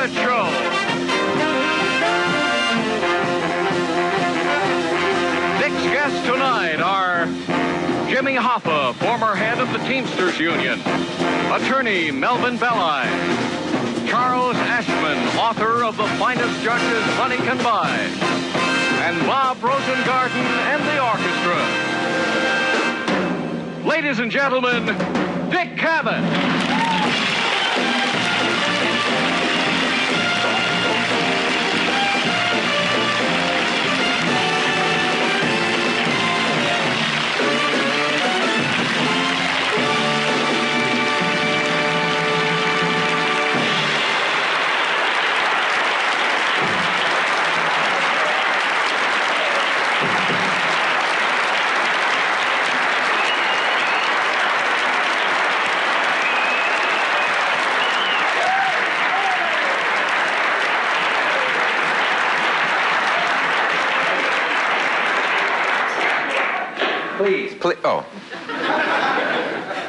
CAVETT Show. Dick's guests tonight are Jimmy Hoffa, former head of the Teamsters Union, attorney Melvin Belli, Charles Ashman, author of The Finest Judges Money Can Buy, and Bob Rosengarten and the orchestra. Ladies and gentlemen, Dick CAVETT. Please. Oh.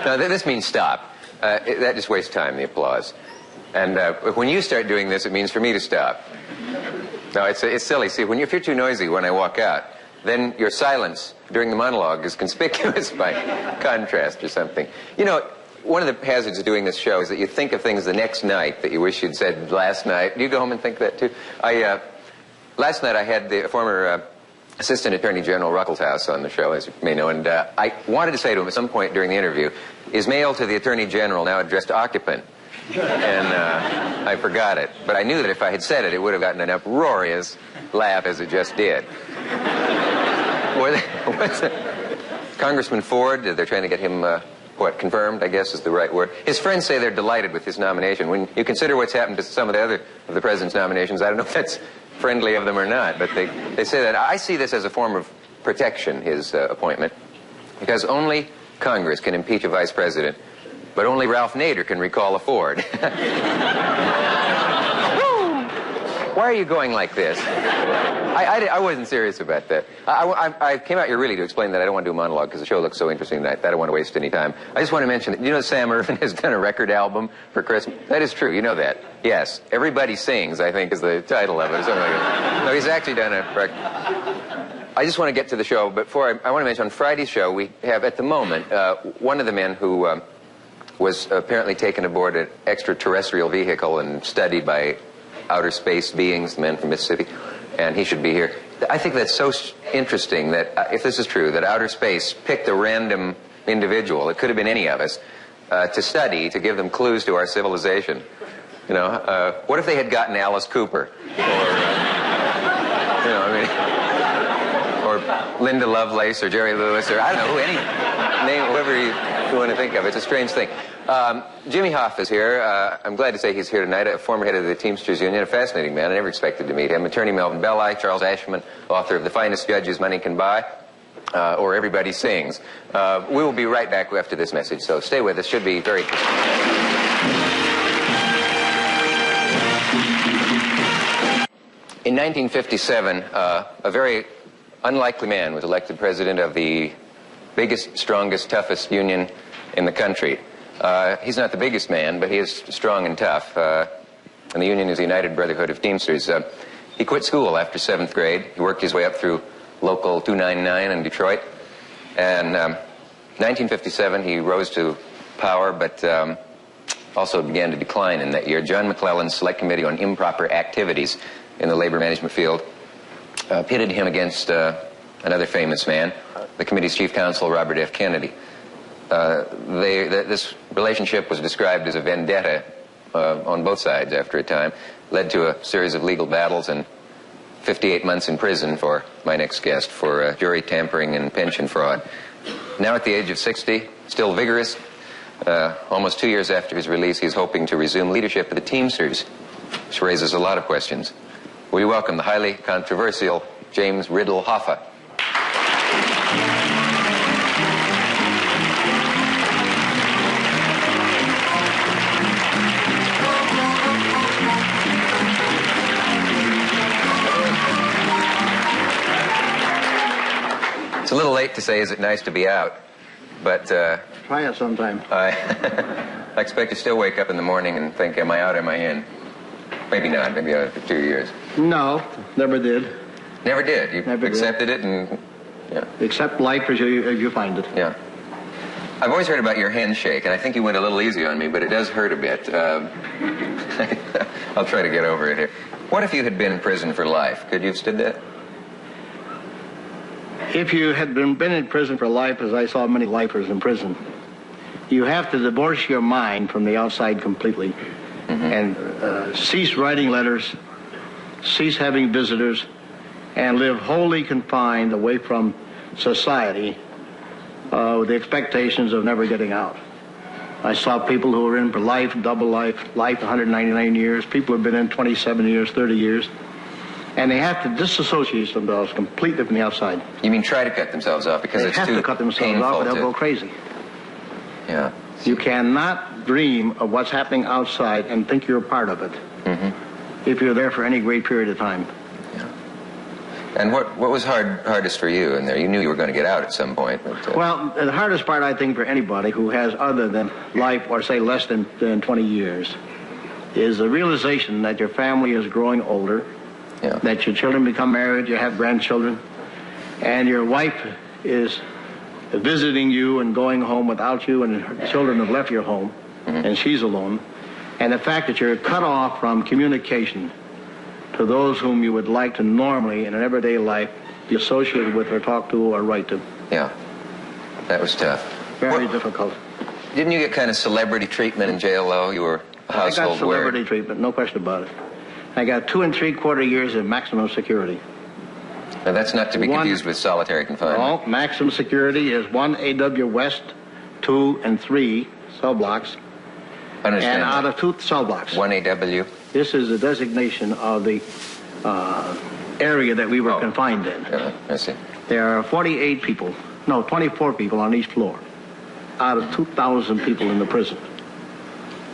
No, this means stop. That just wastes time, the applause. And when you start doing this, it means for me to stop. No, it's silly. See, if you're too noisy when I walk out, then your silence during the monologue is conspicuous by contrast or something. You know, one of the hazards of doing this show is that you think of things the next night that you wish you'd said last night. Do you go home and think that, too? Last night I had the former Assistant Attorney General Ruckelshaus on the show, as you may know, and I wanted to say to him at some point during the interview, is mail to the Attorney General now addressed to occupant? And I forgot it. But I knew that if I had said it, it would have gotten an uproarious laugh as it just did. Congressman Ford, they're trying to get him, confirmed, I guess is the right word. His friends say they're delighted with his nomination. When you consider what's happened to some of the president's nominations, I don't know if that's friendly of them or not, but they say that. I see this as a form of protection, his appointment, because only Congress can impeach a vice president, but only Ralph Nader can recall a Ford. Why are you going like this? I wasn't serious about that. I came out here really to explain that I don't want to do a monologue because the show looks so interesting tonight that I don't want to waste any time. I just want to mention that, you know, Sam Irvin has done a record album for Christmas. That is true, you know that. Yes. Everybody Sings, I think, is the title of it. Or something like that. No, he's actually done a record. I just want to get to the show, but before I want to mention on Friday's show, we have at the moment one of the men who was apparently taken aboard an extraterrestrial vehicle and studied by outer space beings, the men from Mississippi, and he should be here. I think that's so interesting that, if this is true, that outer space picked a random individual, it could have been any of us, to study, to give them clues to our civilization. You know, what if they had gotten Alice Cooper? Or Linda Lovelace, or Jerry Lewis, or I don't know, whoever you want to think of. It's a strange thing. Jimmy Hoffa is here. I'm glad to say he's here tonight, a former head of the Teamsters Union, a fascinating man. I never expected to meet him. Attorney Melvin Belli, Charles Ashman, author of The Finest Judges Money Can Buy, or Everybody Sings. We will be right back after this message, so stay with us. Should be very interesting. In 1957, a very unlikely man was elected president of the biggest, strongest, toughest union in the country. He's not the biggest man, but he is strong and tough. And the union is the United Brotherhood of Teamsters. He quit school after 7th grade. He worked his way up through Local 299 in Detroit. And 1957, he rose to power, but also began to decline in that year. John McClellan's Select Committee on Improper Activities in the labor management field pitted him against another famous man, the committee's chief counsel, Robert F. Kennedy. This relationship was described as a vendetta on both sides after a time, led to a series of legal battles and 58 months in prison for my next guest for jury tampering and pension fraud. Now at the age of 60, still vigorous, almost 2 years after his release, he's hoping to resume leadership of the Teamsters, which raises a lot of questions. Will you welcome the highly controversial James Riddle Hoffa? It's a little late to say, is it nice to be out? But try it sometime. I expect to still wake up in the morning and think, am I out, am I in? Maybe not. Maybe after 2 years. No, never did. Never did. You Never accepted it and... Yeah. Accept life as you find it. Yeah. I've always heard about your handshake, and I think you went a little easy on me, but it does hurt a bit. I'll try to get over it here. What if you had been in prison for life? Could you have stood that? If you had been in prison for life, as I saw many lifers in prison, you have to divorce your mind from the outside completely, and cease writing letters, cease having visitors, and live wholly confined away from society with the expectations of never getting out. I saw people who were in for life, double life, 199 years, people who have been in 27 years, 30 years, and they have to disassociate themselves completely from the outside. You mean try to cut themselves off because it's too painful? They have to cut themselves off or they'll go crazy. Yeah. You cannot dream of what's happening outside and think you're a part of it if you're there for any great period of time. Yeah. And what was hardest for you in there? You knew you were going to get out at some point. But, Well, the hardest part, I think, for anybody who has other than life, or say less than 20 years, is the realization that your family is growing older, that your children become married, you have grandchildren, and your wife is visiting you and going home without you, and her children have left your home, and she's alone. And the fact that you're cut off from communication to those whom you would like to normally in an everyday life be associated with or talk to or write to. Yeah, that was tough. Very difficult. Didn't you get kind of celebrity treatment in jail, though? You were a household I got celebrity treatment, no question about it. I got 2 3/4 years of maximum security. Now, that's not to be confused with solitary confinement. No, maximum security is 1 AW West, 2 and 3 cell blocks. Understand and that. out of 2 cell blocks. 1 AW? This is the designation of the area that we were confined in. I see. There are 24 people on each floor out of 2,000 people in the prison.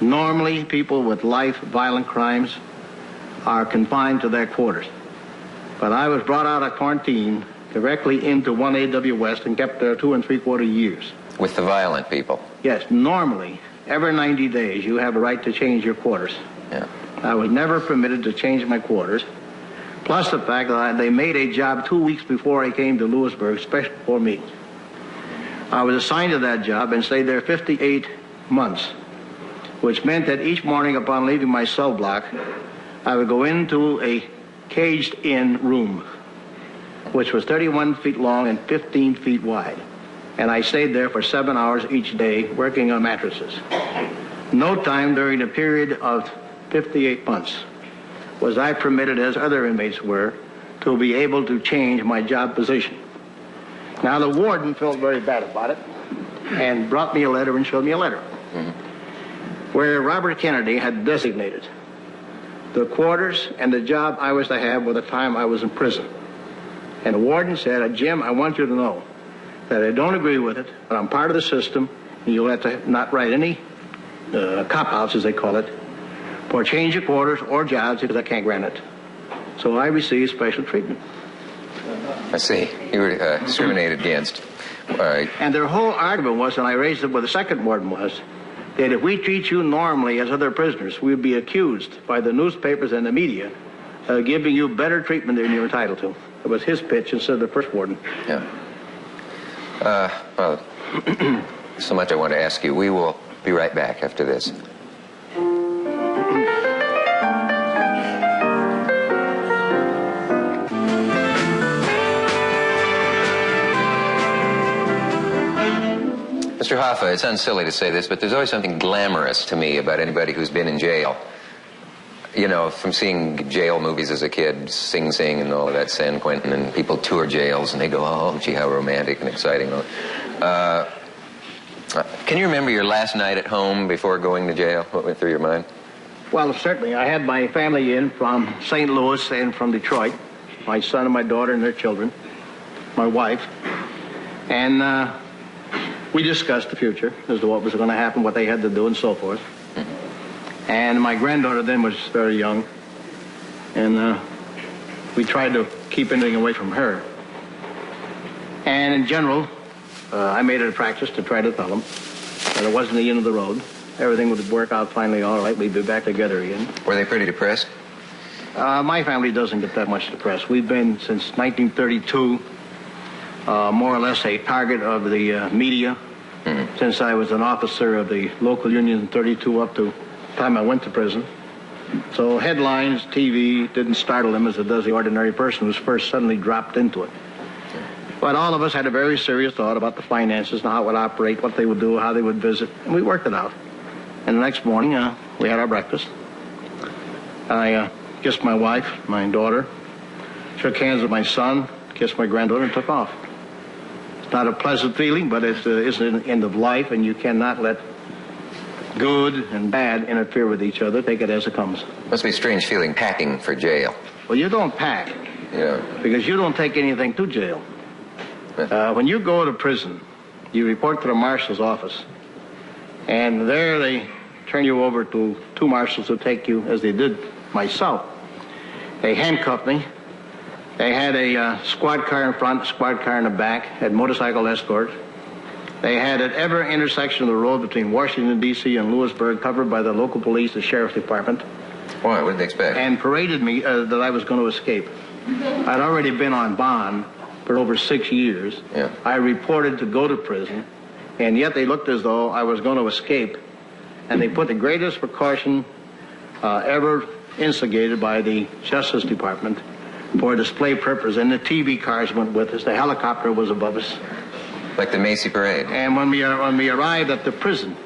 Normally, people with life, violent crimes are confined to their quarters. But I was brought out of quarantine directly into 1 AW West and kept there 2 3/4 years. With the violent people? Yes, normally, every 90 days, you have a right to change your quarters. Yeah. I was never permitted to change my quarters, plus the fact that they made a job 2 weeks before I came to Lewisburg, especially for me. I was assigned to that job and stayed there 58 months, which meant that each morning upon leaving my cell block, I would go into a caged-in room, which was 31 feet long and 15 feet wide. And I stayed there for 7 hours each day, working on mattresses. No time during the period of 58 months was I permitted, as other inmates were, to be able to change my job position. Now, the warden felt very bad about it and brought me a letter and showed me a letter where Robert Kennedy had designated the quarters and the job I was to have by the time I was in prison. And the warden said, Jim, I want you to know that I don't agree with it, but I'm part of the system, and you'll have to not write any cop-outs, as they call it, or change your quarters or jobs because I can't grant it. So I received special treatment. I see. You were discriminated against. And their whole argument was, and I raised it with the second warden, was that if we treat you normally as other prisoners, we'd be accused by the newspapers and the media of giving you better treatment than you're entitled to. It was his pitch instead of the first warden. Yeah. Well, so much I want to ask you. We will be right back after this. Mr. Hoffa, it's unsilly to say this, but there's always something glamorous to me about anybody who's been in jail. You know, from seeing jail movies as a kid, Sing Sing and all of that, San Quentin, and people tour jails, and they go, oh, gee, how romantic and exciting. Can you remember your last night at home before going to jail? What went through your mind? Well, certainly. I had my family in from St. Louis and from Detroit, my son and my daughter and their children, my wife, and we discussed the future as to what was going to happen, what they had to do, and so forth. And my granddaughter then was very young, and we tried to keep anything away from her. And in general, I made it a practice to try to tell them that it wasn't the end of the road. Everything would work out finally all right. We'd be back together again. Were they pretty depressed? My family doesn't get that much depressed. We've been, since 1932, more or less a target of the media. Since I was an officer of the local union in 32 up to the time I went to prison. So headlines, TV, didn't startle them as it does the ordinary person who's first suddenly dropped into it. But all of us had a very serious thought about the finances and how it would operate, what they would do, how they would visit, and we worked it out. And the next morning, we had our breakfast. I kissed my wife, my daughter, shook hands with my son, kissed my granddaughter, and took off. It's not a pleasant feeling, but it's an end of life, and you cannot let good and bad interfere with each other. Take it as it comes. Must be a strange feeling packing for jail. Well, you don't pack. Yeah. Because you don't take anything to jail. When you go to prison, you report to the marshal's office, and there they turn you over to two marshals who take you, as they did myself. They handcuffed me. They had a squad car in front, a squad car in the back, had motorcycle escort. They had at every intersection of the road between Washington, D.C. and Lewisburg covered by the local police, the sheriff's department. Why? What did they expect? And paraded me that I was going to escape. I'd already been on bond for over 6 years. Yeah. I reported to go to prison, and yet they looked as though I was going to escape. And they put the greatest precaution ever instigated by the Justice Department for display purpose. And the TV cars went with us. The helicopter was above us. Like the Macy Parade. And when we arrived at the prison,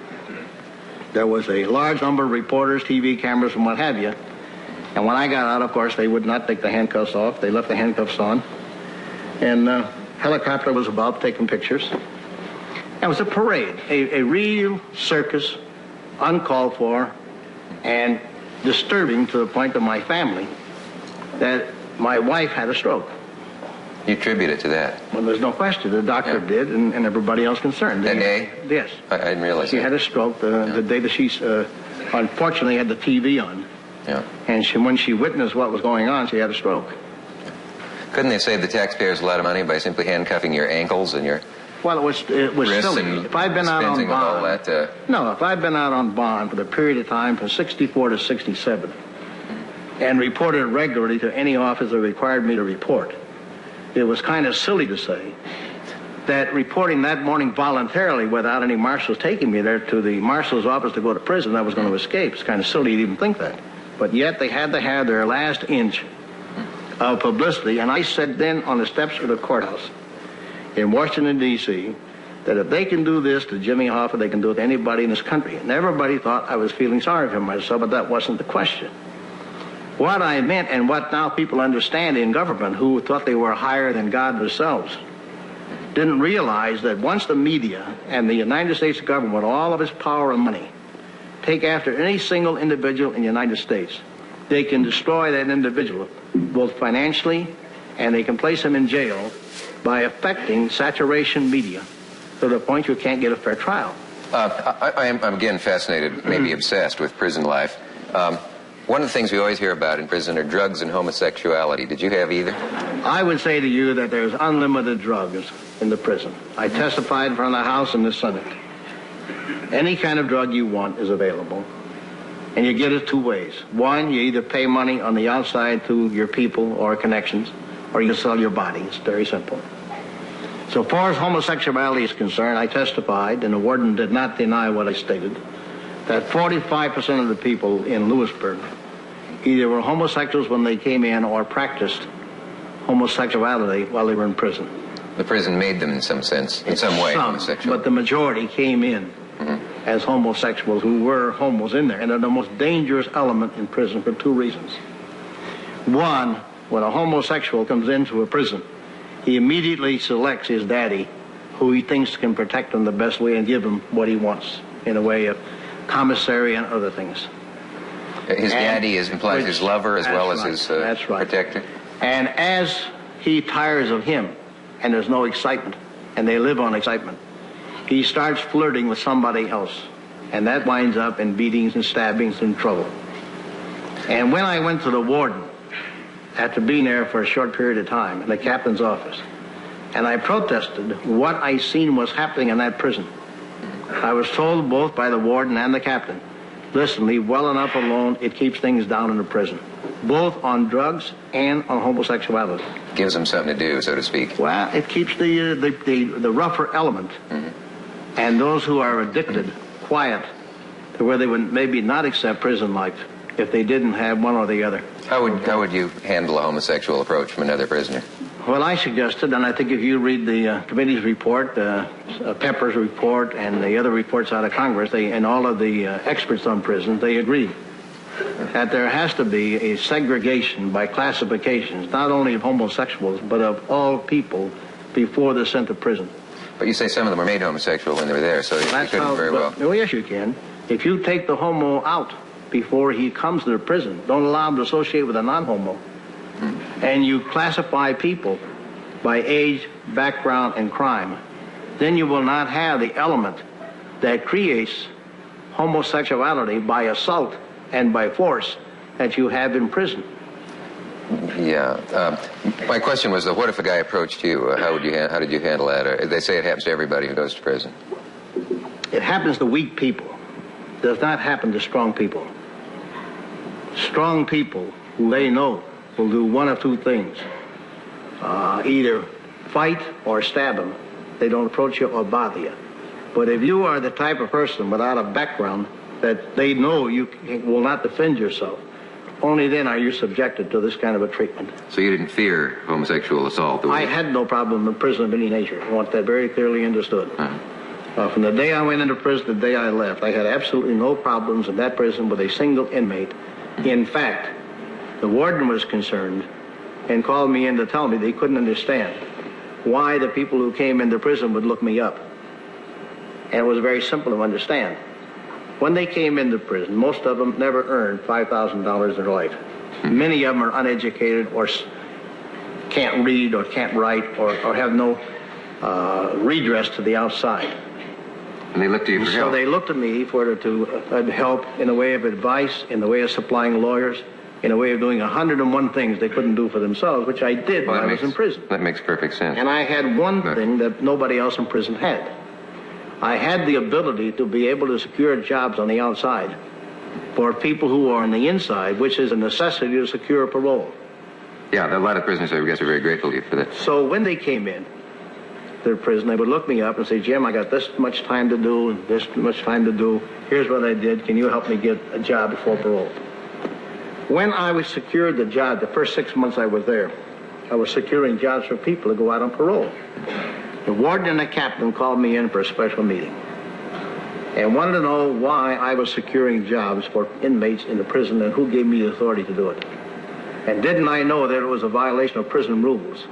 there was a large number of reporters, TV cameras, and what have you. And when I got out, of course, they would not take the handcuffs off. They left the handcuffs on. And helicopter was above taking pictures. It was a parade, a real circus, uncalled for, and disturbing to the point of my family that my wife had a stroke. You attribute it to that? Well, there's no question. The doctor did, and everybody else concerned. That day? Yes. I didn't realize she that. She had a stroke the day that she unfortunately had the TV on. Yeah. And when she witnessed what was going on, she had a stroke. Couldn't they save the taxpayers a lot of money by simply handcuffing your ankles and your Well, it was silly. If I'd been out on bond, if I'd been out on bond for the period of time from 64 to 67 and reported regularly to any office that required me to report, it was kind of silly to say that reporting that morning voluntarily without any marshals taking me there to the marshal's office to go to prison, I was going to escape. It's kind of silly to even think that. But yet they had to have their last inch of publicity, and I said then on the steps of the courthouse in Washington, D.C., that if they can do this to Jimmy Hoffa, they can do it to anybody in this country. And everybody thought I was feeling sorry for myself, but that wasn't the question. What I meant, and what now people understand in government who thought they were higher than God themselves, didn't realize that once the media and the United States government, with all of its power and money, take after any single individual in the United States, they can destroy that individual, both financially, and they can place him in jail by affecting saturation media to the point you can't get a fair trial. I'm again fascinated, maybe obsessed with prison life. One of the things we always hear about in prison are drugs and homosexuality. Did you have either? I would say to you that there's unlimited drugs in the prison. I testified in front of the House and the Senate. Any kind of drug you want is available. And you get it two ways. One, you either pay money on the outside to your people or connections, or you sell your body. It's very simple. So far as homosexuality is concerned, I testified, and the warden did not deny what I stated, that 45% of the people in Lewisburg either were homosexuals when they came in or practiced homosexuality while they were in prison. The prison made them in some sense, in some way, homosexual. But the majority came in as homosexuals who were homos in there. And they're the most dangerous element in prison for two reasons. One, when a homosexual comes into a prison, he immediately selects his daddy, who he thinks can protect him the best way and give him what he wants in a way of commissary and other things. His daddy implies his lover as well as his protector? And as he tires of him, and there's no excitement, and they live on excitement, he starts flirting with somebody else. And that winds up in beatings and stabbings and trouble. And when I went to the warden, after being there for a short period of time in the captain's office, and I protested what I seen was happening in that prison, I was told both by the warden and the captain, listen, leave well enough alone, it keeps things down in the prison. both on drugs and on homosexuality. Gives them something to do, so to speak. Well, it keeps the rougher element and those who are addicted quiet to where they would maybe not accept prison life if they didn't have one or the other. How would you handle a homosexual approach from another prisoner? Well, I suggested, and I think if you read the committee's report, Pepper's report, and the other reports out of Congress, and all of the experts on prisons, they agree that there has to be a segregation by classifications, not only of homosexuals, but of all people before they're sent to prison. But you say some of them were made homosexual when they were there, so you couldn't very well. Oh, yes, you can. If you take the homo out before he comes to the prison, don't allow him to associate with a non-homo, and you classify people by age, background, and crime, then you will not have the element that creates homosexuality by assault and by force that you have in prison. Yeah. My question was, what if a guy approached you? How did you handle that? They say it happens to everybody who goes to prison. It happens to weak people. It does not happen to strong people. Strong people, who they know, will do one of two things. Either fight or stab them. They don't approach you or bother you. But if you are the type of person without a background that they know you will not defend yourself, only then are you subjected to this kind of a treatment. So you didn't fear homosexual assault? I had no problem in prison of any nature. I want that very clearly understood. From the day I went into prison to the day I left, I had absolutely no problems in that prison with a single inmate. In fact, the warden was concerned and called me in to tell me they couldn't understand why the people who came into prison would look me up. And it was very simple to understand. When they came into prison, most of them never earned $5,000 in their life. Many of them are uneducated or can't read or can't write or have no redress to the outside. And they looked to you for help. So they looked at me to help in the way of advice, in the way of supplying lawyers, in a way of doing 101 things they couldn't do for themselves, which I did when I was in prison. That makes perfect sense. And I had one thing that nobody else in prison had. I had the ability to be able to secure jobs on the outside for people who are on the inside, which is a necessity to secure parole. Yeah, a lot of prisoners, I guess, are very grateful to you for that. So when they came in to prison, they would look me up and say, Jim, I got this much time to do and this much time to do. Here's what I did. Can you help me get a job before parole? When I was secured the job, the first 6 months I was there, I was securing jobs for people to go out on parole. The warden and the captain called me in for a special meeting and wanted to know why I was securing jobs for inmates in the prison and who gave me the authority to do it. And didn't I know that it was a violation of prison rules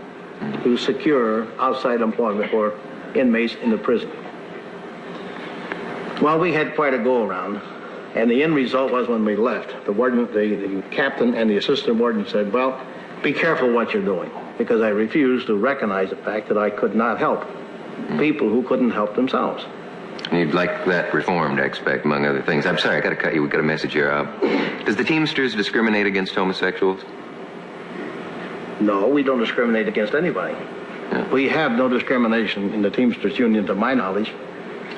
to secure outside employment for inmates in the prison? Well, we had quite a go-around, and the end result was when we left, the warden, the captain and the assistant warden said, well, be careful what you're doing, because I refused to recognize the fact that I could not help people who couldn't help themselves. And you'd like that reformed, I expect, among other things. I'm sorry, I got to cut you. We've got a message here. Does the Teamsters discriminate against homosexuals? No, we don't discriminate against anybody. Yeah. We have no discrimination in the Teamsters Union, to my knowledge.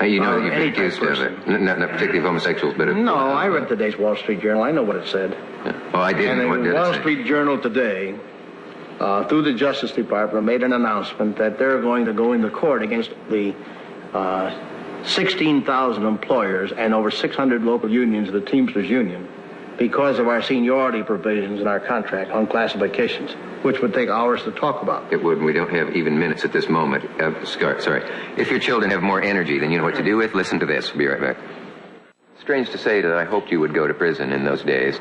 You know you've been accused of it. Not particularly of homosexuals, but... No, I read today's Wall Street Journal. I know what it said. Yeah. Oh, I didn't. And what did the Wall it say? Street Journal today, through the Justice Department, made an announcement that they're going to go into court against the 16,000 employers and over 600 local unions of the Teamsters Union because of our seniority provisions in our contract on classifications, which would take hours to talk about. It would, and we don't have even minutes at this moment. Sorry. If your children have more energy than you know what to do with, listen to this. We'll be right back. Strange to say that I hoped you would go to prison in those days.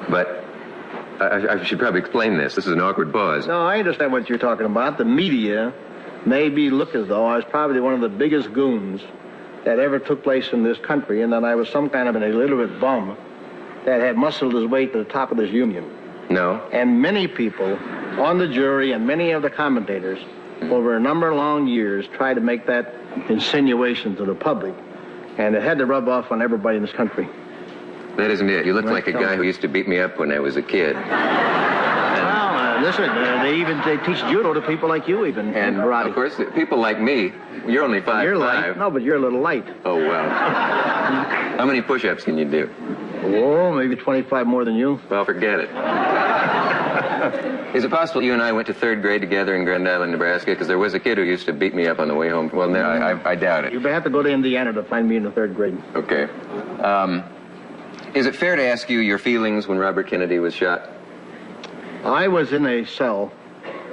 But I should probably explain this. This is an awkward pause. No, I understand what you're talking about. The media maybe look as though I was probably one of the biggest goons that ever took place in this country, and that I was some kind of an illiterate bum that had muscled his way to the top of this union. No. And many people on the jury and many of the commentators over a number of long years tried to make that insinuation to the public, and it had to rub off on everybody in this country. That isn't it. You look like a guy who used to beat me up when I was a kid. Well, listen, they teach judo to people like you even. And karate. Of course, people like me, you're only 5'5". You're light. No, but you're a little light. Oh, well. How many push-ups can you do? Oh, maybe 25 more than you. Well, forget it. Is it possible you and I went to third grade together in Grand Island, Nebraska? Because there was a kid who used to beat me up on the way home. Well, no, I doubt it. You have to go to Indiana to find me in the third grade. Okay. Is it fair to ask you your feelings when Robert Kennedy was shot? I was in a cell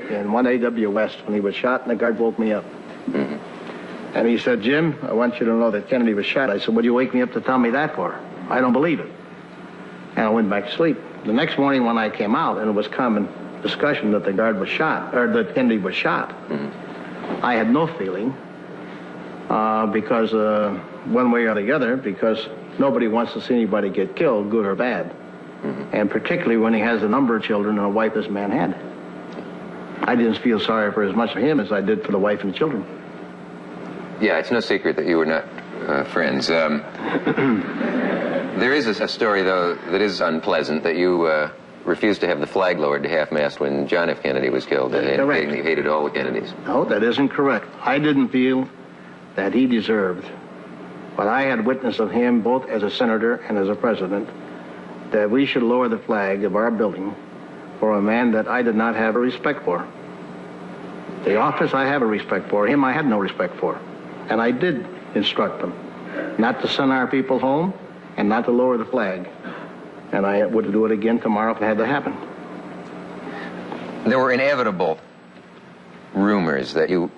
in 1 AW West when he was shot, and the guard woke me up. Mm-hmm. And he said, Jim, I want you to know that Kennedy was shot. I said, what do you wake me up to tell me that for? I don't believe it. And I went back to sleep. The next morning when I came out, and it was common discussion that the guard was shot, or that Kennedy was shot, I had no feeling because one way or the other, because nobody wants to see anybody get killed, good or bad. And particularly when he has a number of children and a wife this man had. I didn't feel sorry for as much for him as I did for the wife and children. Yeah, it's no secret that you were not friends. There is a story, though, that is unpleasant, that you refused to have the flag lowered to half-mast when John F. Kennedy was killed. Correct. You hated all the Kennedys. No, that isn't correct. I didn't feel that he deserved what I had witnessed of him, both as a senator and as a president, that we should lower the flag of our building for a man that I did not have a respect for. The office I have a respect for, him I had no respect for. And I did instruct them not to send our people home and not to lower the flag. And I would do it again tomorrow if it had to happen. There were inevitable rumors that you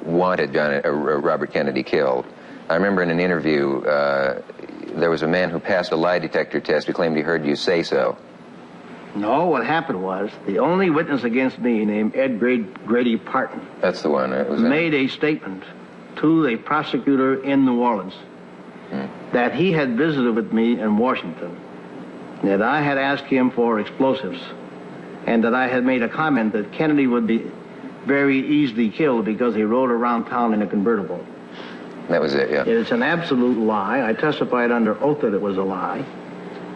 wanted Robert Kennedy killed. I remember in an interview, there was a man who passed a lie detector test who claimed he heard you say so. No, what happened was the only witness against me, named Ed Grady Parton, that's the one. made a statement to the prosecutor in New Orleans that he had visited with me in Washington, that I had asked him for explosives, and that I had made a comment that Kennedy would be very easily killed because he rode around town in a convertible. That was it, yeah. It's an absolute lie. I testified under oath that it was a lie.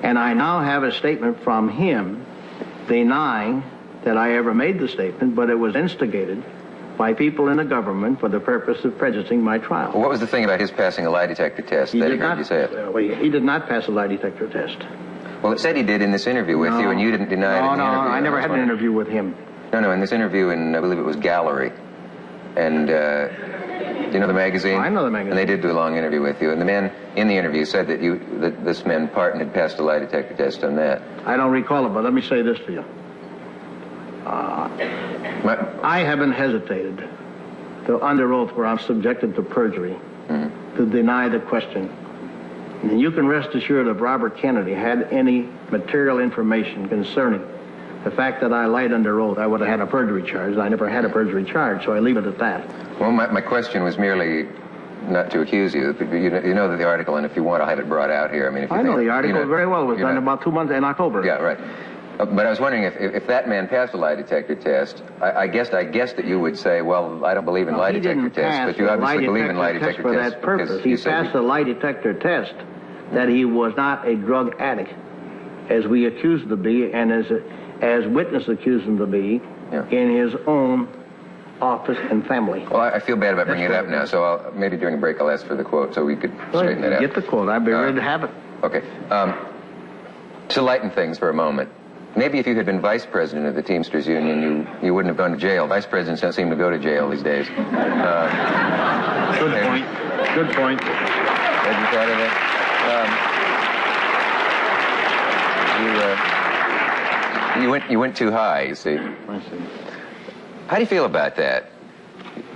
And I now have a statement from him denying that I ever made the statement, but it was instigated by people in the government for the purpose of prejudicing my trial. Well, what was the thing about his passing a lie detector test that he heard you say it? He did not pass a lie detector test. Well, it said he did in this interview with you, and you didn't deny it in the interview. No, I never had an interview with him. No, in this interview in, I believe it was Gallery. And, do you know the magazine? I know the magazine. And they did do a long interview with you. And the man in the interview said that this man Parton had passed a lie detector test on that. I don't recall it, but let me say this to you. I haven't hesitated to, under oath, where I'm subjected to perjury, to deny the question. And you can rest assured if Robert Kennedy had any material information concerning the fact that I lied under oath, I would have had a perjury charge. I never had a perjury charge, so I leave it at that. Well, my question was merely not to accuse you. You know the article, and if you want, I'll have it brought out here. I mean, if you know the article very well. It was done about 2 months in October. Yeah, right. But I was wondering if that man passed a lie detector test, I guessed that you would say, well, I don't believe in lie detector tests, but you obviously believe in lie detector tests. For that purpose. He passed a lie detector test that he was not a drug addict, as we accused him to be, and as witness accused him to be, in his own office and family. Well, I feel bad about bringing it up now, so maybe during a break I'll ask for the quote so we could straighten that out. Get the quote. I'd be ready to have it. Okay. To lighten things for a moment, maybe if you had been vice president of the Teamsters Union, you wouldn't have gone to jail. Vice presidents don't seem to go to jail these days. Good point. Good point. Had you thought of that? You went too high, you see. I see. How do you feel about that?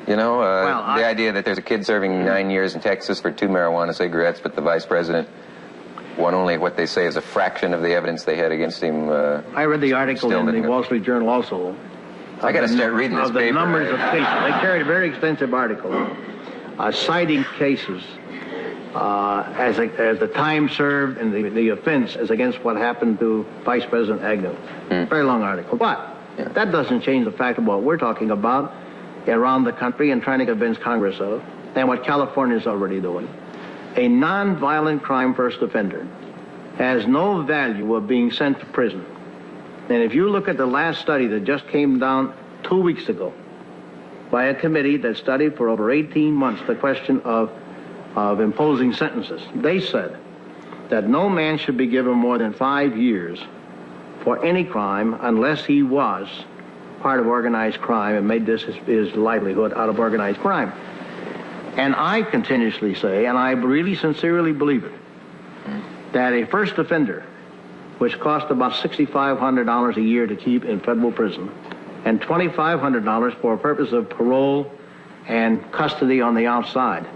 You know, the idea that there's a kid serving 9 years in Texas for 2 marijuana cigarettes, but the vice president won only what they say is a fraction of the evidence they had against him. I read the article in the Wall Street Journal also. I got to start reading this paper. The numbers of cases. They carried a very extensive article citing cases as the time served and the offense as against what happened to Vice President Agnew. Very long article. But that doesn't change the fact of what we're talking about around the country and trying to convince Congress of, and what California is already doing. A non-violent crime first offender has no value of being sent to prison. And if you look at the last study that just came down 2 weeks ago by a committee that studied for over 18 months the question of imposing sentences, they said that no man should be given more than 5 years for any crime unless he was part of organized crime and made this his livelihood out of organized crime. And I continuously say, and I really sincerely believe it, that a first offender, which costs about $6,500 a year to keep in federal prison, and $2,500 for a purpose of parole and custody on the outside,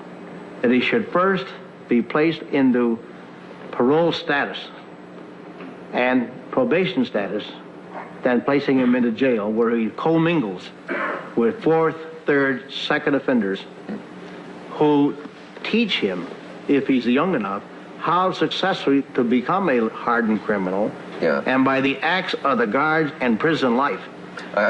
that he should first be placed into parole status and probation status, than placing him into jail where he commingles with fourth, third, second offenders who teach him, if he's young enough, how successfully to become a hardened criminal, and by the acts of the guards and prison life,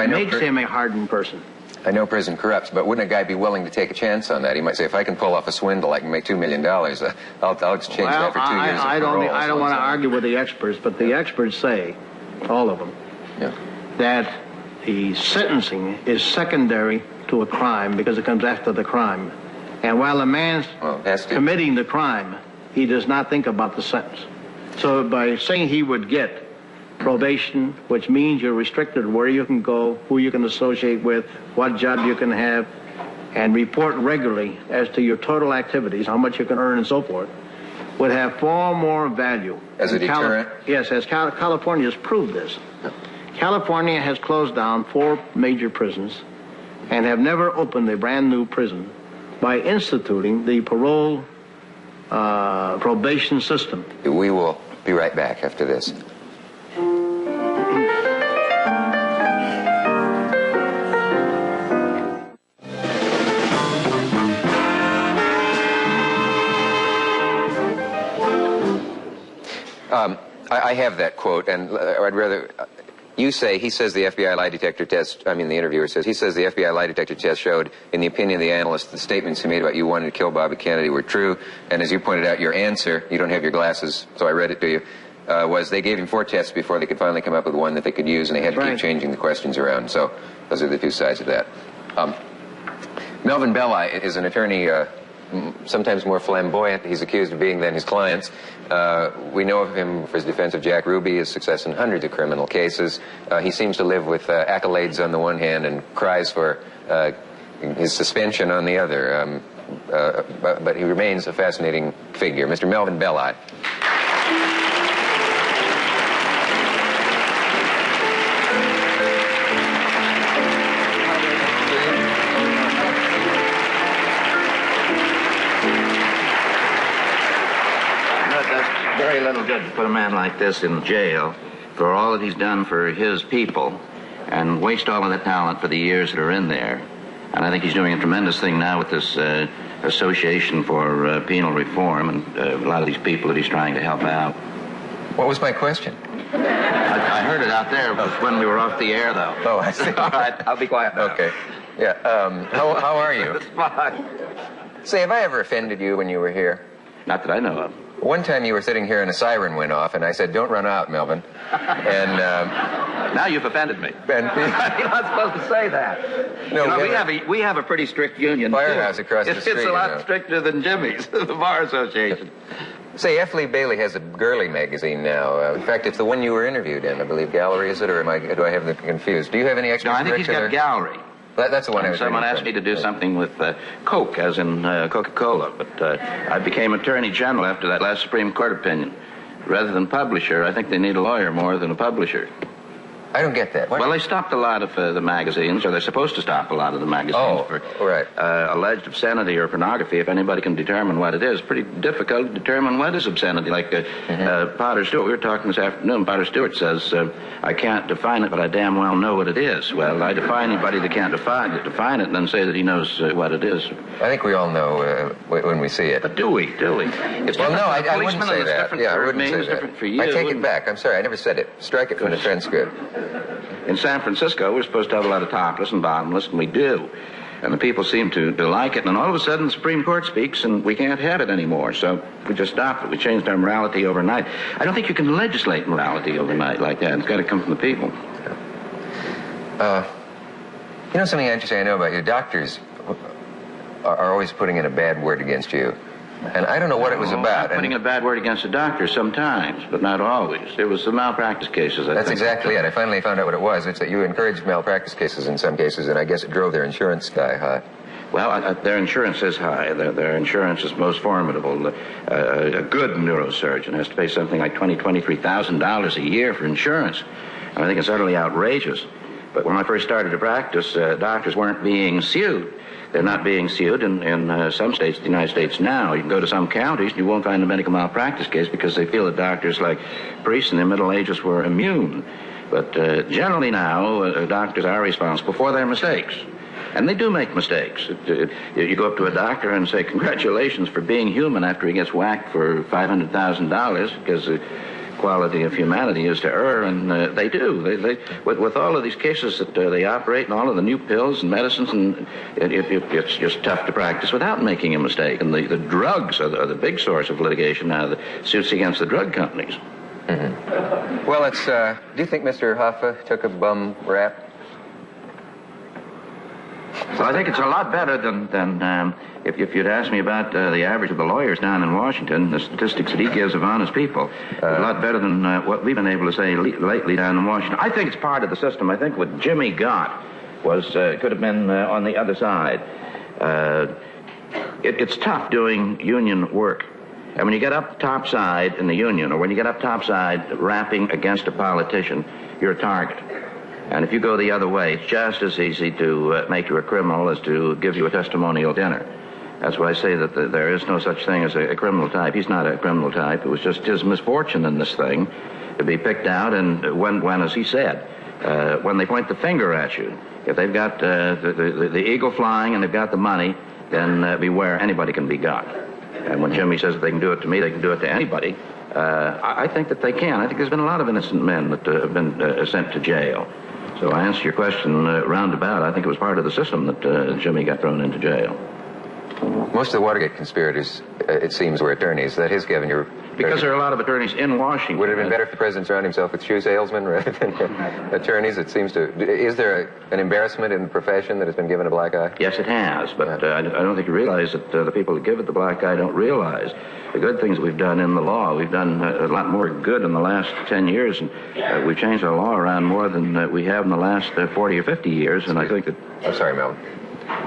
makes him a hardened person. I know prison corrupts, but wouldn't a guy be willing to take a chance on that? He might say, if I can pull off a swindle, I can make $2 million. I'll exchange that for 2 years of parole. I don't want to argue with the experts, but the experts say, all of them, that the sentencing is secondary to a crime because it comes after the crime. And while a man's committing the crime, he does not think about the sentence. So by saying he would get probation, which means you're restricted where you can go, who you can associate with, what job you can have, and report regularly as to your total activities, how much you can earn and so forth, would have far more value. As a deterrent? Yes, as California has proved this. California has closed down 4 major prisons and have never opened a brand new prison by instituting the parole probation system. We will be right back after this. I have that quote, and I'd rather... he says the FBI lie detector test, the interviewer says, he says the FBI lie detector test showed, in the opinion of the analyst, the statements he made about you wanting to kill Bobby Kennedy were true, and as you pointed out, your answer, you don't have your glasses, so I read it to you, was they gave him 4 tests before they could finally come up with one that they could use, and they had to keep changing the questions around, so those are the 2 sides of that. Melvin Belli is an attorney, sometimes more flamboyant, he's accused of being than his clients. We know of him for his defense of Jack Ruby, his success in hundreds of criminal cases. He seems to live with accolades on the one hand and cries for his suspension on the other. But he remains a fascinating figure. Mr. Melvin Belli. Very little good to put a man like this in jail for all that he's done for his people and waste all of that talent for the years that are in there. And I think he's doing a tremendous thing now with this Association for Penal Reform and a lot of these people that he's trying to help out. What was my question? I heard it out there when we were off the air, though. Oh, I see. All right, I'll be quiet now. Okay. Yeah, how are you? It's fine. Say, have I ever offended you when you were here? Not that I know of. One time you were sitting here and a siren went off, and I said, "Don't run out, Melvin." And now you've offended me. And you're not supposed to say that. No, we have a pretty strict union. Firehouse across the street. It's a lot stricter than Jimmy's, the Bar Association. Say, F. Lee Bailey has a girly magazine now. In fact, it's the one you were interviewed in, I believe. Gallery, is it, or do I have them confused? Do you have any extra? No, I think he's got Gallery. That's the one I was Someone asked me to do something with Coke, as in Coca-Cola, but I became Attorney General after that last Supreme Court opinion. Rather than publisher, I think they need a lawyer more than a publisher. I don't get that. What? Well, they stopped a lot of the magazines, or they're supposed to stop a lot of the magazines for alleged obscenity or pornography, if anybody can determine what it is. Pretty difficult to determine what is obscenity. Like Potter Stewart, we were talking this afternoon, Potter Stewart says, I can't define it, but I damn well know what it is. Well, I defy anybody that can't define it and then say that he knows what it is. I think we all know when we see it. But do we? It's well, no, I wouldn't say that. I wouldn't say that. Different for you. I take it back. I'm sorry, I never said it. Strike it from the transcript. In San Francisco, we're supposed to have a lot of topless and bottomless, and we do. And the people seem to like it, and all of a sudden the Supreme Court speaks, and we can't have it anymore. So we just stopped it. We changed our morality overnight. I don't think you can legislate morality overnight like that. It's got to come from the people. You know something interesting I know about you? Doctors are always putting in a bad word against you. And I don't know what it was about. I'm putting a bad word against the doctor sometimes, but not always. It was the malpractice cases, I think. That's exactly it. I finally found out what it was. It's that you encouraged malpractice cases in some cases, and I guess it drove their insurance sky high. Well, their insurance is high. Their insurance is most formidable. A good neurosurgeon has to pay something like $23,000 a year for insurance. I think it's utterly outrageous. But when I first started to practice, doctors weren't being sued. They're not being sued in some states of the United States now. You can go to some counties and you won't find a medical malpractice case because they feel that doctors like priests in the Middle Ages were immune. But generally now, doctors are responsible for their mistakes. And they do make mistakes. You go up to a doctor and say, congratulations for being human, after he gets whacked for $500,000 because the quality of humanity is to err, and they do. With all of these cases that they operate and all of the new pills and medicines, and it's just tough to practice without making a mistake. And the drugs are the big source of litigation now, the suits against the drug companies. Mm-hmm. Well, it's, do you think Mr. Hoffa took a bum rap? Well, I think it's a lot better than if you'd asked me about the average of the lawyers down in Washington, the statistics that he gives of honest people. It's a lot better than what we've been able to say lately down in Washington. I think it's part of the system. I think what Jimmy got was could have been on the other side. It's tough doing union work. And when you get up topside in the union, or when you get up topside rapping against a politician, you're a target. And if you go the other way, it's just as easy to make you a criminal as to give you a testimonial dinner. That's why I say that there is no such thing as a criminal type. He's not a criminal type. It was just his misfortune in this thing to be picked out. And when as he said, when they point the finger at you, if they've got the eagle flying and they've got the money, then beware, anybody can be got. And when Jimmy says that they can do it to me, they can do it to anybody, I think that they can. I think there's been a lot of innocent men that have been sent to jail. So I answer your question roundabout. I think it was part of the system that Jimmy got thrown into jail. Most of the Watergate conspirators, it seems, were attorneys. That is, Kevin, you're... Because there are a lot of attorneys in Washington. Would it have been better if the president surrounded himself with shoe salesmen rather than attorneys? It seems to... Is there an embarrassment in the profession that has been given a black eye? Yes, it has, but I don't think you realize that the people that give it the black eye don't realize the good things we've done in the law. We've done a lot more good in the last 10 years, and we've changed our law around more than we have in the last 40 or 50 years, and I think that... I'm sorry, Melvin.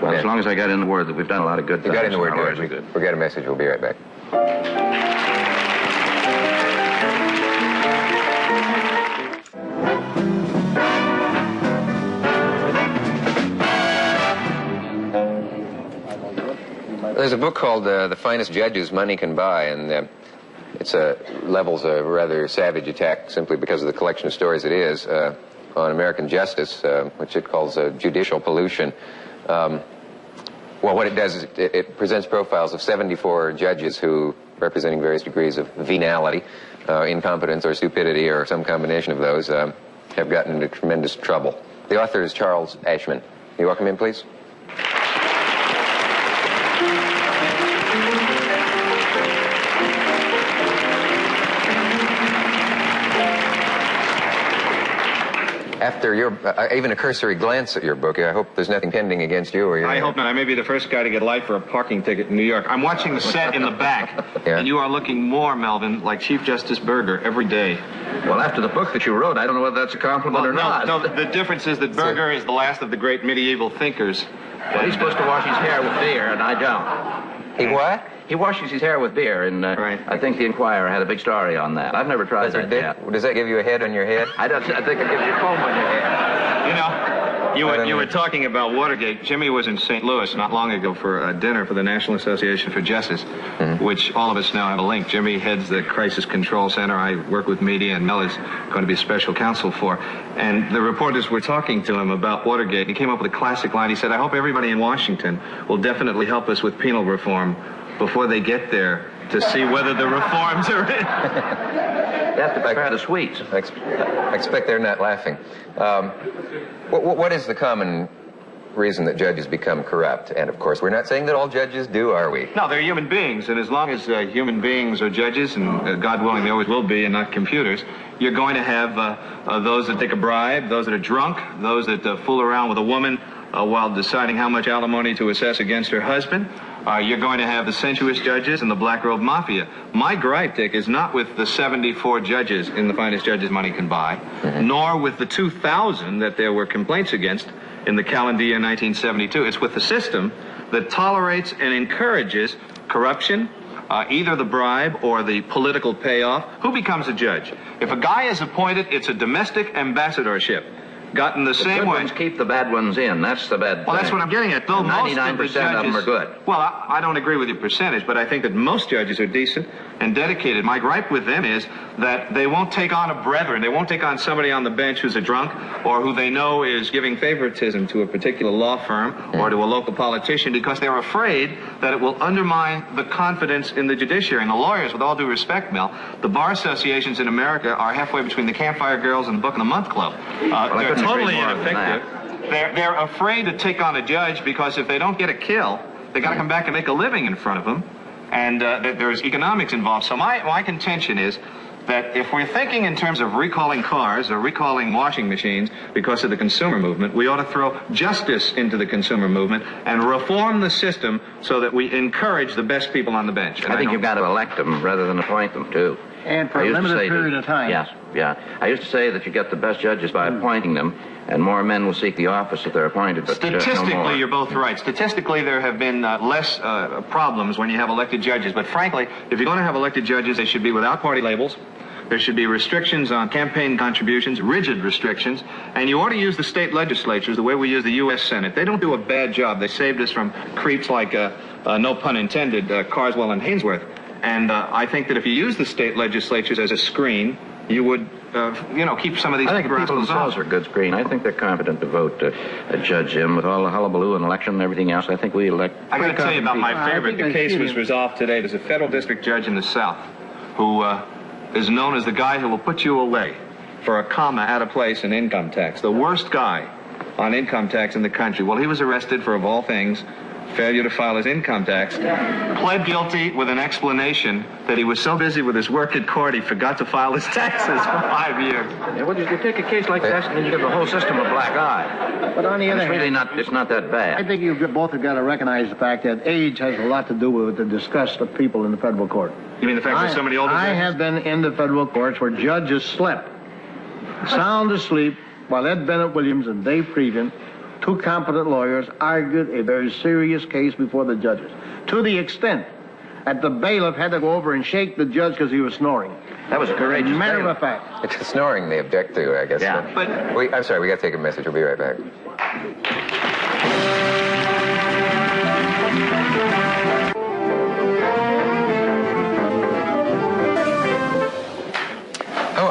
Well, as long as I got in the word that we've done a lot of good things. You got in the word, good. We'll get a message. We'll be right back. There's a book called The Finest Judges Money Can Buy, and it's levels a rather savage attack simply because of the collection of stories it is on American justice, which it calls judicial pollution. Well, what it does is it presents profiles of 74 judges who, representing various degrees of venality, incompetence, or stupidity, or some combination of those, have gotten into tremendous trouble. The author is Charles Ashman. Can you welcome him, please? After even a cursory glance at your book, I hope there's nothing pending against you or your... I hope not. I may be the first guy to get life for a parking ticket in New York. I'm watching the set in the back, and you are looking more, Melvin, like Chief Justice Berger every day. Well, after the book that you wrote, I don't know whether that's a compliment or not. No, the difference is that Berger is the last of the great medieval thinkers. Well, he's supposed to wash his hair with beer, and I don't. He what? He washes his hair with beer, and right. I think the Inquirer had a big story on that. I've never tried that yet. Does that give you a head on your head? I think it gives you foam on your head. You know, you were talking about Watergate. Jimmy was in St. Louis not long ago for a dinner for the National Association for Justice, which all of us now have a link. Jimmy heads the Crisis Control Center. I work with media, and Mel is going to be special counsel for. And the reporters were talking to him about Watergate. He came up with a classic line. He said, I hope everybody in Washington will definitely help us with penal reform before they get there to see whether the reforms are in. They have to prepare the sweets. I expect they're not laughing. What is the common reason that judges become corrupt? And, of course, we're not saying that all judges do, are we? No, they're human beings, and as long as human beings are judges, and God willing they always will be, and not computers, you're going to have those that take a bribe, those that are drunk, those that fool around with a woman while deciding how much alimony to assess against her husband, You're going to have the sensuous judges and the black robe mafia. My gripe, Dick, is not with the 74 judges in the finest judges money can buy, nor with the 2,000 that there were complaints against in the calendar year 1972. It's with the system that tolerates and encourages corruption, either the bribe or the political payoff. Who becomes a judge? If a guy is appointed, it's a domestic ambassadorship. Gotten the same way. The good ones keep the bad ones in. That's the bad thing. Well, that's what I'm getting at. Though 99% of them are good. Well, I don't agree with your percentage, but I think that most judges are decent and dedicated. My gripe with them is that they won't take on a brethren. They won't take on somebody on the bench who's a drunk or who they know is giving favoritism to a particular law firm or to a local politician because they're afraid that it will undermine the confidence in the judiciary. And the lawyers, with all due respect, Mel, the bar associations in America are halfway between the Campfire Girls and the Book of the Month Club. They're totally ineffective. They're afraid to take on a judge because if they don't get a kill, they got to come back and make a living in front of them, and there's economics involved. So my contention is that if we're thinking in terms of recalling cars or recalling washing machines because of the consumer movement, we ought to throw justice into the consumer movement and reform the system so that we encourage the best people on the bench. And I think you've got to elect them rather than appoint them, too. And for a limited period of time. Yes, yeah. I used to say that you get the best judges by appointing them, and more men will seek the office if they're appointed. But statistically, no more. You're both right. Statistically, there have been less problems when you have elected judges. But frankly, if you're going to have elected judges, they should be without party labels. There should be restrictions on campaign contributions, rigid restrictions, and you ought to use the state legislatures the way we use the U.S. Senate. They don't do a bad job. They saved us from creeps like, no pun intended, Carswell and Hainsworth. And I think that if you use the state legislatures as a screen, you would, keep some of these. I think the people themselves are a good screen. I think they're competent to vote Judge Jim with all the hullabaloo and election and everything else. I think we elect. I got to tell you about my favorite. The case was resolved today. There's a federal district judge in the South who is known as the guy who will put you away for a comma out of place in income tax. The worst guy on income tax in the country. Well, he was arrested for, of all things, failure to file his income tax, pled guilty with an explanation that he was so busy with his work at court he forgot to file his taxes for 5 years. Yeah, well, you take a case like that and then you give the whole system a black eye. But on the other hand, it's not that bad. I think you both have got to recognize the fact that age has a lot to do with the disgust of people in the federal court. You mean the fact that so many older I judges? have been in the federal courts where judges slept, sound asleep, while Ed Bennett Williams and Dave Pregan, two competent lawyers, argued a very serious case before the judges, to the extent that the bailiff had to go over and shake the judge because he was snoring. That was a courageous matter bailiff. of fact. It's the snoring they object to, I guess. Yeah. But I'm sorry, we got to take a message. We'll be right back.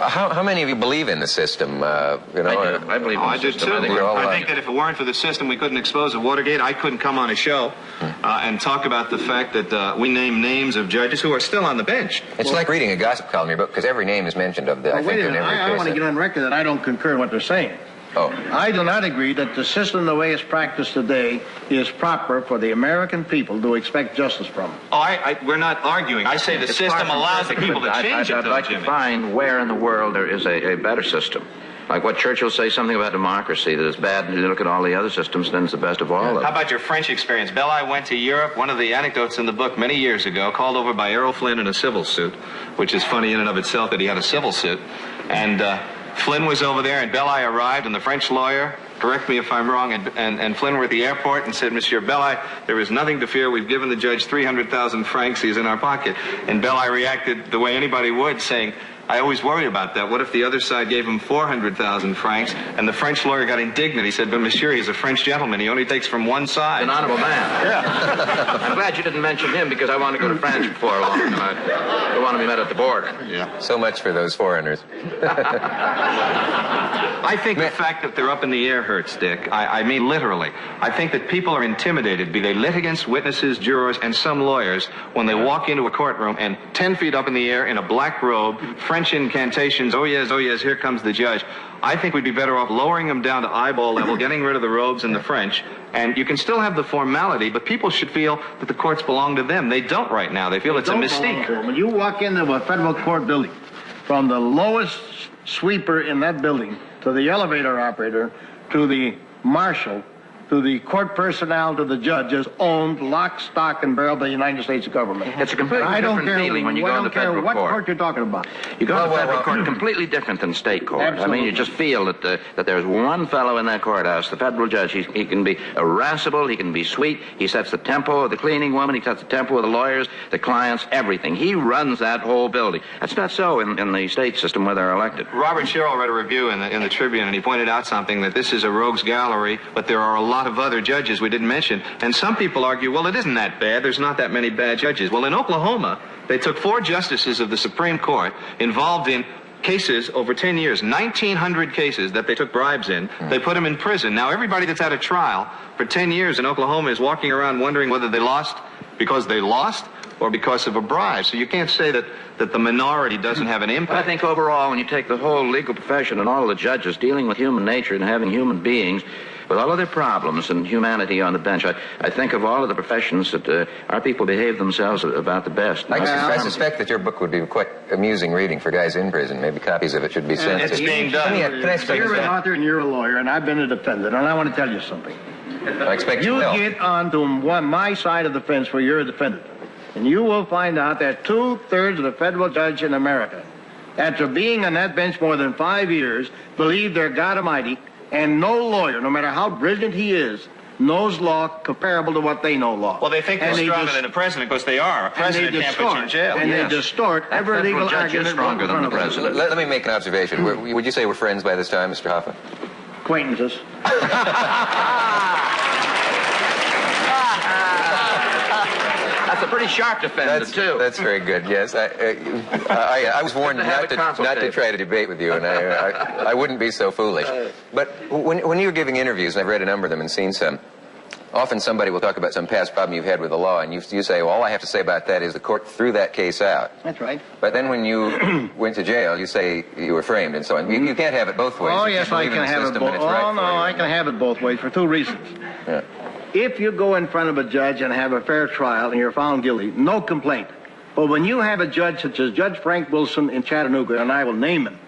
How many of you believe in the system? I believe in the system. I do too. I think that if it weren't for the system, we couldn't expose the Watergate. I couldn't come on a show and talk about the fact that we name names of judges who are still on the bench. It's like reading a gossip column in your book, because every name is mentioned of the. I think in every case. I want to get on record that I don't concur in what they're saying. Oh. I do not agree that the system, the way it's practiced today, is proper for the American people to expect justice from. Oh, we're not arguing. I say the system allows the people to change it, I'd like to find where in the world there is a better system. Like what Churchill say something about democracy that is bad, and you look at all the other systems, then it's the best of all of them. How about your French experience? Belli went to Europe. One of the anecdotes in the book many years ago, called over by Errol Flynn in a civil suit, which is funny in and of itself that he had a civil suit. And Flynn was over there, and Belli arrived, and the French lawyer, correct me if I'm wrong, and Flynn were at the airport and said, Monsieur Belli, there is nothing to fear. We've given the judge 300,000 francs. He's in our pocket. And Belli reacted the way anybody would, saying, I always worry about that. What if the other side gave him 400,000 francs? And the French lawyer got indignant. He said, but monsieur, he's a French gentleman. He only takes from one side. An honorable man. Yeah. I'm glad you didn't mention him because I want to go to France before long. And I don't want to be met at the border. Yeah. So much for those foreigners. I think the fact that they're up in the air hurts, Dick. I mean literally. I think that people are intimidated, be they litigants, witnesses, jurors, and some lawyers, when they walk into a courtroom and 10 feet up in the air in a black robe, French incantations, oh yes, here comes the judge. I think we'd be better off lowering them down to eyeball level, getting rid of the robes and the French, and you can still have the formality, but people should feel that the courts belong to them. They don't right now. They feel it's a mystique. When you walk into a federal court building, from the lowest sweeper in that building to the elevator operator to the marshal, to the court personnel, to the judges, owned lock, stock, and barrel by the United States government. It's a completely different feeling when you go to federal court. I don't care what court you're talking about. You go to federal court, completely different than state court. Absolutely. I mean, you just feel that there's one fellow in that courthouse, the federal judge. He can be irascible, he can be sweet, he sets the tempo of the cleaning woman, he sets the tempo of the lawyers, the clients, everything. He runs that whole building. That's not so in the state system where they're elected. Robert Sherrill read a review in the Tribune, and he pointed out something, that this is a rogues gallery, but there are a lot of other judges we didn't mention. And some people argue, well, it isn't that bad. There's not that many bad judges. Well, in Oklahoma, they took 4 justices of the Supreme Court involved in cases over 10 years, 1,900 cases that they took bribes in. They put them in prison. Now, everybody that's at a trial for 10 years in Oklahoma is walking around wondering whether they lost because they lost or because of a bribe. So you can't say that the minority doesn't have an impact. I think overall, when you take the whole legal profession and all of the judges dealing with human nature and having human beings with all of their problems and humanity on the bench, I think of all of the professions that our people behave themselves about the best. I suspect that your book would be quite amusing reading for guys in prison. Maybe copies of it should be sent. It's being done. You're an author and you're a lawyer, and I've been a defendant, and I want to tell you something. I expect you help. get onto my side of the fence where you're a defendant, and you will find out that 2/3 of the federal judge in America, after being on that bench more than 5 years, believe they're God Almighty, and no lawyer, no matter how brilliant he is, knows law comparable to what they know law. Well, they think they're stronger than the president, because they are. A president can't put you in jail. And they distort every legal argument. Stronger than the president. Let me make an observation. Would you say we're friends by this time, Mr. Hoffa? Acquaintances. That's a pretty sharp defender, too. That's very good, yes. I was warned not to try to debate with you, and I wouldn't be so foolish. But when you're giving interviews, and I've read a number of them and seen some, often somebody will talk about some past problem you've had with the law, and you say, well, all I have to say about that is the court threw that case out. That's right. But then when you went to jail, you say you were framed and so on. You can't have it both ways. Oh, yes, I can have it both. Oh, no, I can have it both ways for 2 reasons. Yeah. If you go in front of a judge and have a fair trial and you're found guilty, no complaint. But when you have a judge such as Judge Frank Wilson in Chattanooga, and I will name him,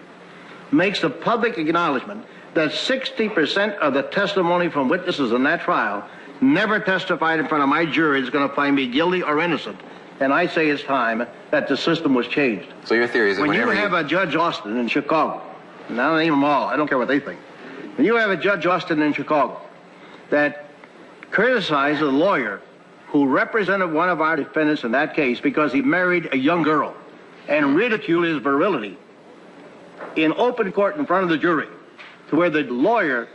makes a public acknowledgement that 60% of the testimony from witnesses in that trial never testified in front of my jury is going to find me guilty or innocent. And I say it's time that the system was changed. So your theory is that when you have a Judge Austin in Chicago, and I'll name them all, I don't care what they think. When you have a Judge Austin in Chicago that criticized a lawyer who represented one of our defendants in that case because he married a young girl and ridiculed his virility in open court in front of the jury, to where the lawyer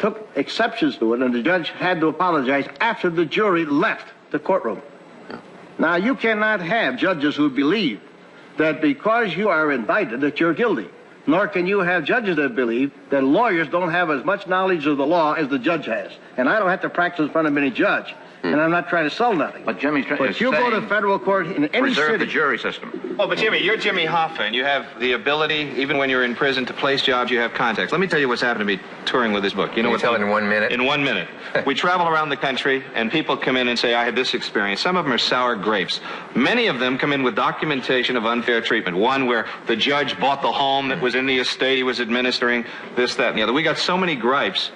took exceptions to it and the judge had to apologize after the jury left the courtroom. Now, you cannot have judges who believe that because you are indicted that you're guilty. Nor can you have judges that believe that lawyers don't have as much knowledge of the law as the judge has. And I don't have to practice in front of any judge. And I'm not trying to sell nothing. But Jimmy's trying to you go to federal court in any preserve city. the jury system. Oh, but Jimmy, you're Jimmy Hoffa, and you have the ability, even when you're in prison, to place jobs. You have contacts. Let me tell you what's happened to me touring with this book. You know what? Tell it in 1 minute. In 1 minute, we travel around the country, and people come in and say, "I had this experience." Some of them are sour grapes. Many of them come in with documentation of unfair treatment. One where the judge bought the home that was in the estate he was administering, this, that, and the other. We got so many gripes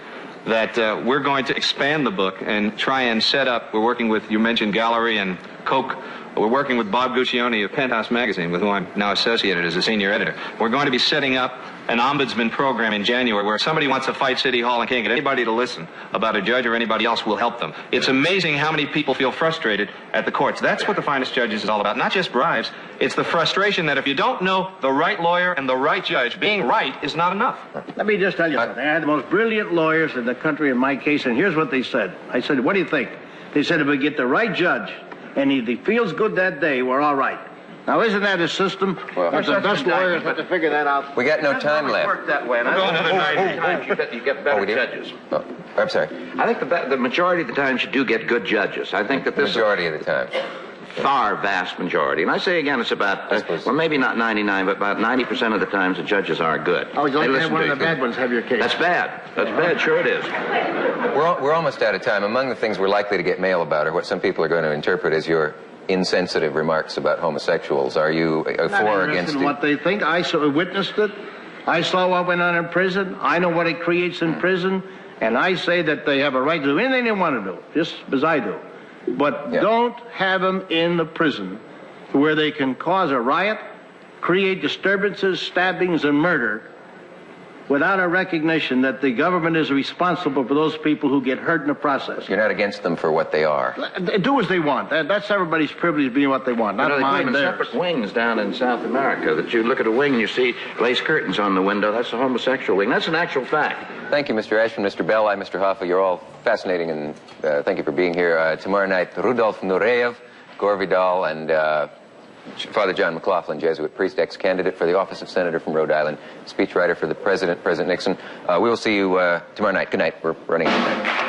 that we're going to expand the book and try and set up. We're working with, you mentioned Gallery and Coke. We're working with Bob Guccione of Penthouse Magazine, with whom I'm now associated as a senior editor. We're going to be setting up an ombudsman program in January where if somebody wants to fight City Hall and can't get anybody to listen about a judge or anybody else, we'll help them. It's amazing how many people feel frustrated at the courts. That's what the Finest Judges is all about. Not just bribes. It's the frustration that if you don't know the right lawyer and the right judge, being right is not enough. Let me just tell you something. I had the most brilliant lawyers in the country in my case, and here's what they said. I said, what do you think? They said, if we get the right judge, and if he feels good that day, we're all right. Now, isn't that a system? Well, the best lawyers have to figure that out. We got no time left. Work that way. And I think you get better judges. Oh, I'm sorry. I think the majority of the times you do get good judges. I think that this majority of the time. Far vast majority. And I say again, it's about, well, maybe not 99, but about 90% of the times the judges are good. Oh, you'd like to have one of the bad ones have your case. That's bad. That's bad. Sure it is. We're almost out of time. Among the things we're likely to get mail about are what some people are going to interpret as your insensitive remarks about homosexuals. Are you for or against it? What they think. I witnessed it. I saw what went on in prison. I know what it creates in prison. And I say that they have a right to do anything they want to do, just as I do. But don't have them in the prison where they can cause a riot, create disturbances, stabbings, and murder without a recognition that the government is responsible for those people who get hurt in the process. You're not against them for what they are. Do as they want. That's everybody's privilege, being what they want, not mine, theirs. Separate wings down in South America, that you look at a wing and you see lace curtains on the window. That's a homosexual wing. That's an actual fact. Thank you, Mr. Ashman, Mr. Belli, Mr. Hoffa. You're all fascinating, and thank you for being here. Tomorrow night, Rudolf Nureyev, Gore Vidal, and Father John McLaughlin, Jesuit priest, ex-candidate for the office of senator from Rhode Island, speechwriter for the President Nixon. We will see you tomorrow night. Good night. We're running out of time.